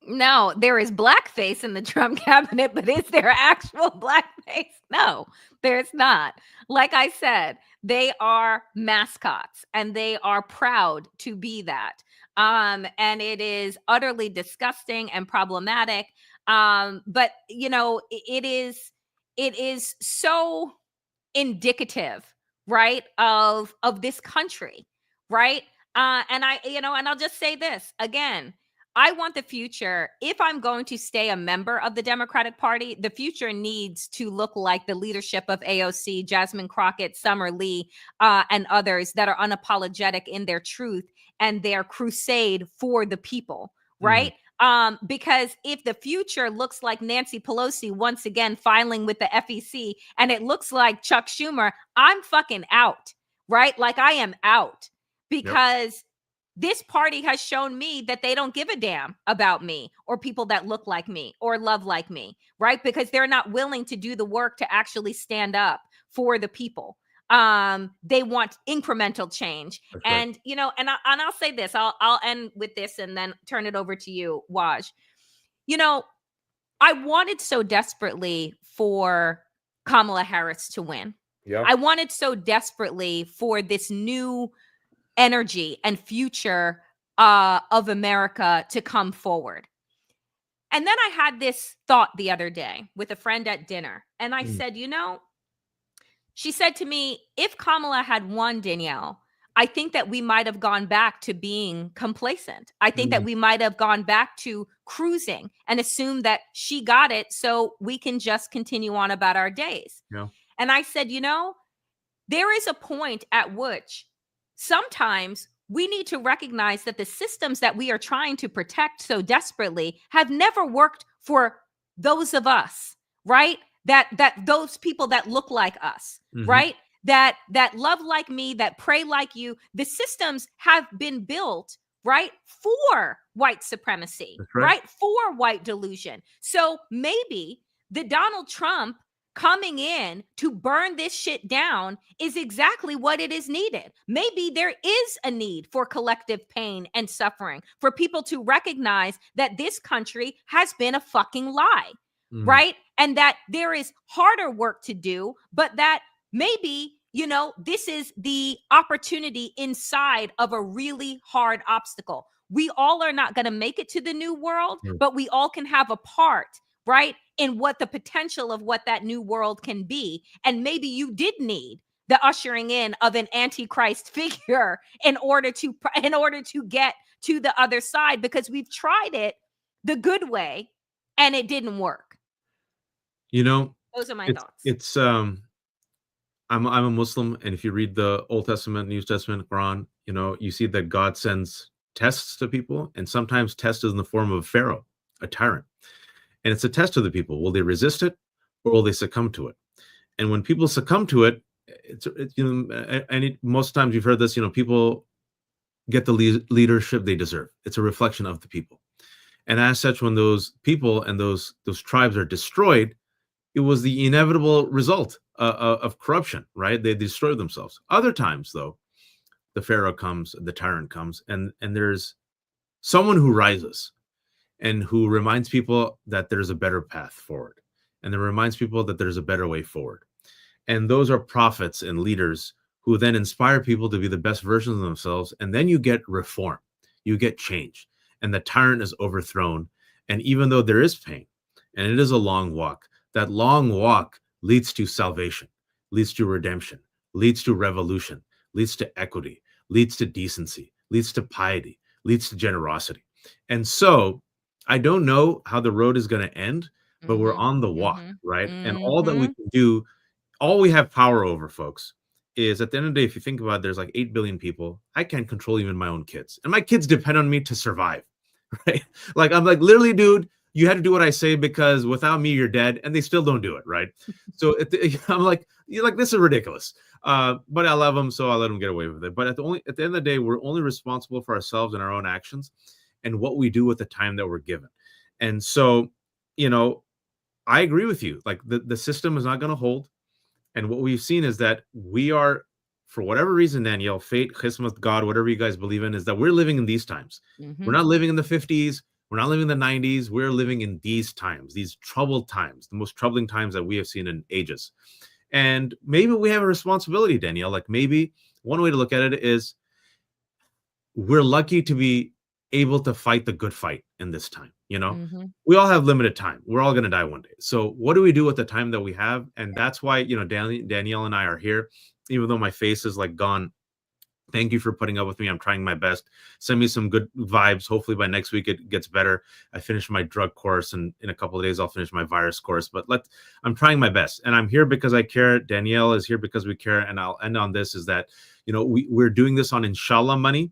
No, there is blackface in the Trump cabinet, but is there actual blackface? No, there's not. Like I said, they are mascots and they are proud to be that. And it is utterly disgusting and problematic. But you know, it is so indicative, right, of this country, right? And I'll just say this again. I want the future, if I'm going to stay a member of the Democratic Party, the future needs to look like the leadership of AOC, Jasmine Crockett, Summer Lee, and others that are unapologetic in their truth and their crusade for the people, right? Because if the future looks like Nancy Pelosi once again filing with the FEC, and it looks like Chuck Schumer, I'm fucking out, right? Like I am out, because this party has shown me that they don't give a damn about me or people that look like me or love like me, right? Because they're not willing to do the work to actually stand up for the people. They want incremental change. That's and, right. And I'll say this, I'll end with this and then turn it over to you, Waj. I wanted so desperately for Kamala Harris to win. Yeah. I wanted so desperately for this new energy and future of America to come forward. And then I had this thought the other day with a friend at dinner. And I said, she said to me, if Kamala had won, Danielle, I think that we might have gone back to being complacent. I think that we might have gone back to cruising and assumed that she got it so we can just continue on about our days. Yeah. And I said, there is a point at which sometimes we need to recognize that the systems that we are trying to protect so desperately have never worked for those of us, right? That those people that look like us, right? That love like me, that pray like you. The systems have been built, right, for white supremacy, right? For white delusion. So maybe the Donald Trump coming in to burn this shit down is exactly what it is needed. Maybe there is a need for collective pain and suffering, for people to recognize that this country has been a fucking lie, right? And that there is harder work to do, but that maybe, you know, this is the opportunity inside of a really hard obstacle. We all are not going to make it to the new world, but we all can have a part, right, in what the potential of what that new world can be. And maybe you did need the ushering in of an antichrist figure in order to get to the other side, because we've tried it the good way and it didn't work. You know, those are my thoughts. It's I'm a Muslim, and if you read the Old Testament, New Testament, Quran, you know, you see that God sends tests to people, and sometimes test is in the form of Pharaoh, a tyrant. And it's a test to the people. Will they resist it, or will they succumb to it? And when people succumb to it, it's you know, and most times you've heard this, you know, people get the leadership they deserve. It's a reflection of the people. And as such, when those people and those tribes are destroyed, it was the inevitable result of corruption, right? They destroy themselves. Other times, though, the Pharaoh comes, the tyrant comes, and there's someone who rises and who reminds people that there's a better path forward, and then reminds people that there's a better way forward. And those are prophets and leaders who then inspire people to be the best versions of themselves. And then you get reform, you get change, and the tyrant is overthrown. And even though there is pain, and it is a long walk, that long walk leads to salvation, leads to redemption, leads to revolution, leads to equity, leads to decency, leads to piety, leads to generosity. And so I don't know how the road is going to end, but we're on the walk, right? And all that we can do, all we have power over, folks, is at the end of the day, if you think about it, there's like 8 billion people. I can't control even my own kids. And my kids depend on me to survive, right? Like, I'm like, literally, dude, you had to do what I say because without me, you're dead. And they still don't do it, right? So I'm like, you're like, this is ridiculous. But I love them, so I'll let them get away with it. But at the end of the day, we're only responsible for ourselves and our own actions and what we do with the time that we're given. And so, you know, I agree with you. Like, the system is not going to hold. And what we've seen is that we are, for whatever reason, Danielle, fate, Christmas, God, whatever you guys believe in, is that we're living in these times. We're not living in the 50s. We're not living in the 90s. We're living in these times, these troubled times, the most troubling times that we have seen in ages. And maybe we have a responsibility, Danielle. Like, maybe one way to look at it is we're lucky to be able to fight the good fight in this time. You know, we all have limited time. We're all going to die one day. So what do we do with the time that we have? And that's why, you know, Danielle and I are here, even though my face is like gone. Thank you for putting up with me. I'm trying my best. Send me some good vibes. Hopefully by next week it gets better. I finished my drug course, and in a couple of days I'll finish my virus course. But I'm trying my best, and I'm here because I care. Danielle is here because we care. And I'll end on this: is that, you know, we're doing this on Inshallah money.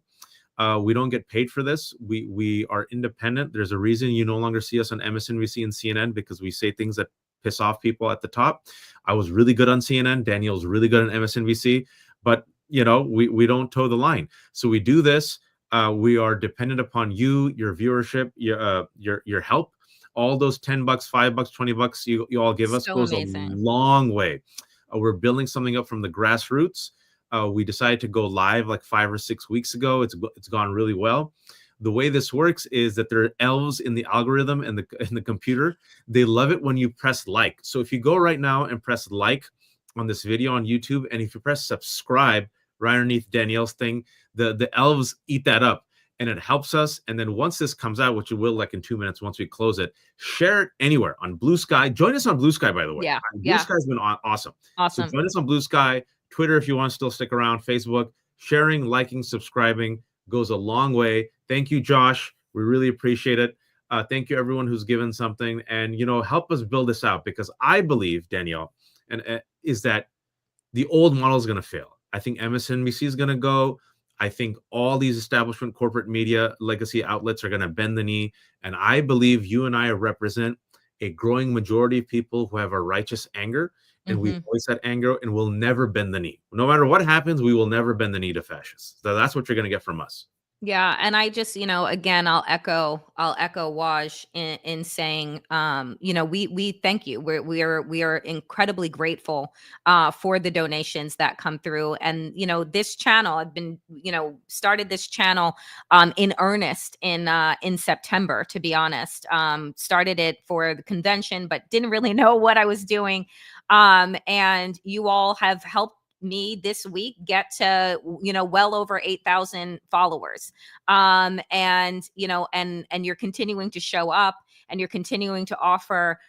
We don't get paid for this. We are independent. There's a reason you no longer see us on MSNBC and CNN, because we say things that piss off people at the top. I was really good on CNN. Danielle's really good on MSNBC, but you know, we don't toe the line. So we do this. We are dependent upon you, your viewership, your help. All those $10, $5, $20 you all give us goes a long way. We're building something up from the grassroots. We decided to go live like 5 or 6 weeks ago. It's gone really well. The way this works is that there are elves in the algorithm and in the computer. They love it when you press like. So if you go right now and press like on this video on YouTube, and if you press subscribe right underneath Danielle's thing, the elves eat that up, and it helps us. And then once this comes out, which it will, like in 2 minutes, once we close it, share it anywhere on Blue Sky. Join us on Blue Sky, by the way. Blue Sky's been awesome. So join us on Blue Sky, Twitter if you want to still stick around, Facebook. Sharing, liking, subscribing goes a long way. Thank you, Josh. We really appreciate it. Thank you, everyone who's given something, and you know, help us build this out, because I believe, Danielle, and is that the old model is going to fail. I think MSNBC is going to go. I think all these establishment corporate media legacy outlets are going to bend the knee. And I believe you and I represent a growing majority of people who have a righteous anger, and we voice that anger, and will never bend the knee. No matter what happens, we will never bend the knee to fascists. So that's what you're going to get from us. Yeah, and I just, again, I'll echo Waj in saying, we thank you. We are incredibly grateful for the donations that come through, and this channel, I've been, started this channel in earnest in September. To be honest, started it for the convention, but didn't really know what I was doing, and you all have helped me this week get to well over 8,000 followers, and you're continuing to show up, and you're continuing to offer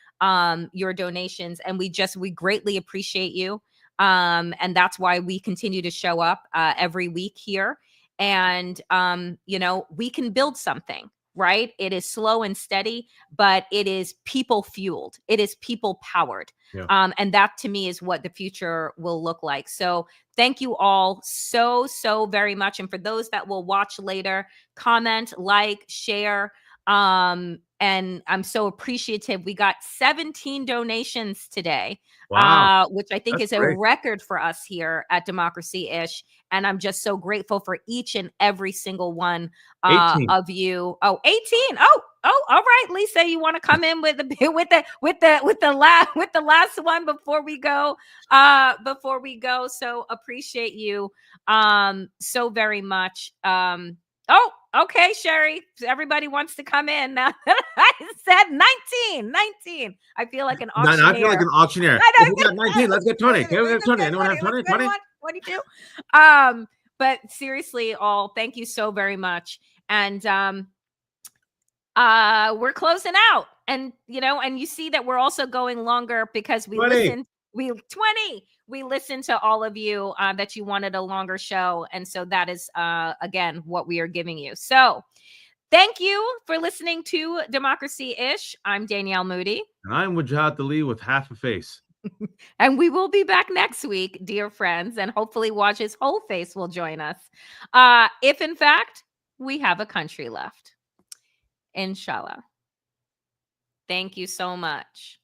your donations, and we greatly appreciate you, and that's why we continue to show up every week here, and we can build something, right? It is slow and steady, but it is people fueled, it is people powered. Yeah. And that to me is what the future will look like. So thank you all so very much. And for those that will watch later, comment, like, share. And I'm so appreciative. We got 17 donations today, Wow. which I think That's is a great. record for us here at Democracy-ish. And I'm just so grateful for each and every single one 18. of you. Oh, 18. Oh, all right, Lisa, you want to come in with the with the last one before we go? So appreciate you so very much. Oh, okay, Sherry. Everybody wants to come in now. I said 19. I feel like an No, auctioneer. I feel like an auctioneer. I If we got 19, let's get 20. Okay, we got 20. Anyone have 20? 20? 22. But seriously, all, thank you so very much. And we're closing out, and you see that we're also going longer because we 20. listened to all of you that you wanted a longer show, and so that is again what we are giving you. So thank you for listening to Democracy-ish. I'm Danielle Moodie, And I'm Wajahat Ali with half a face. and we will be back next week, dear friends, and hopefully Waj's whole face will join us, if in fact we have a country left. Inshallah. Thank you so much.